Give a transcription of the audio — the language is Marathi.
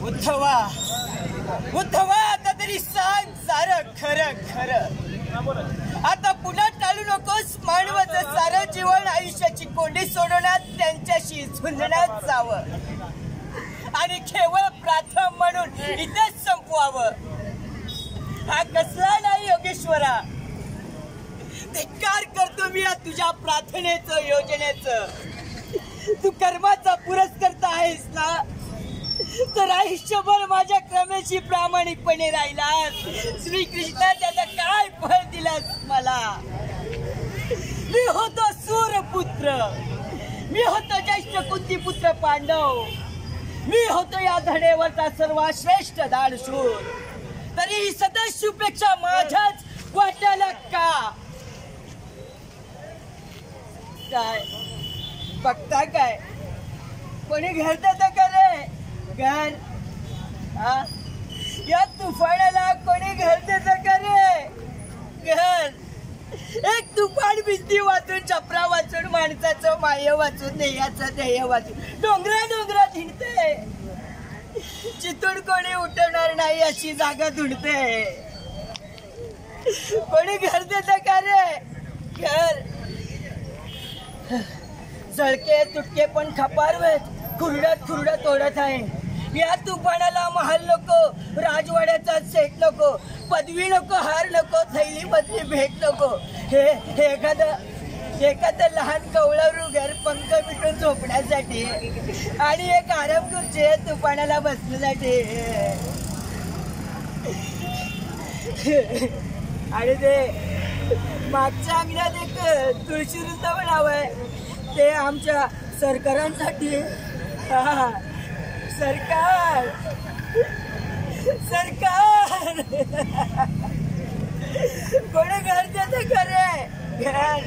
उद्धवा उद्धवा आता तरी सांग सारं खरं खरं. आता पुन्हा टाळू नकोस. मानवाचं सारं जीवन आयुष्याची कोंडी सोडवण्यात त्यांच्याशी झुंजण्यात जावं आणि केवळ प्राथम म्हणून इथेच संपवावं. हा कसला नाही योगेश्वरा. धिक्कार करतो मी या तुझ्या प्रार्थनेचं योजनेचं. तू कर्माचा पुरस्कर्ता आहेस ना, तर आयुष्यभर माझ्या क्रमेशी प्रामाणिकपणे राहिलास. श्रीकृष्णा त्याचं काय फळ दिलास मला. मी होतो सूरपुत्र, मी होतो ज्येष्ठ कुंतीपुत्र पांडव, मी होतो या धडेवरचा सर्वात श्रेष्ठ दानशूर. तरी सदस्यूपेक्षा माझ्याच वाट्याला का. काय बघता काय कोणी घर देतं का रे घर. या तुफानाला कोणी घर देतं का रे घर. एक तुफान भिंती वाचून, चपरा वाचून, माणसाचं माय वाचून, ध्येयाचं ध्येय वाचून डोंगरा डोंगरात हिंडते. चितून कोणी उठवणार नाही अशी जागा धुंडते. कोणी घर देतं का रे घर. जळके तुटके पण खपारवेत खुरडत ओढत आहे. या तुफानाला महाल नको, राजवाड्याचा सेट नको, पदवी नको, हार नको, थैली मधली भेट नको. हे एखादं लहान कवळारू घर पंख मिटून झोपण्यासाठी आणि एक आराम खुर्ची तुफानाला बसण्यासाठी. आणि ते मागच्या अंगणात एक तुळशी वृंदावन हवंय, ते आमच्या सरकारांसाठी. सरकार सरकार कोणी घर देतं खरे घर.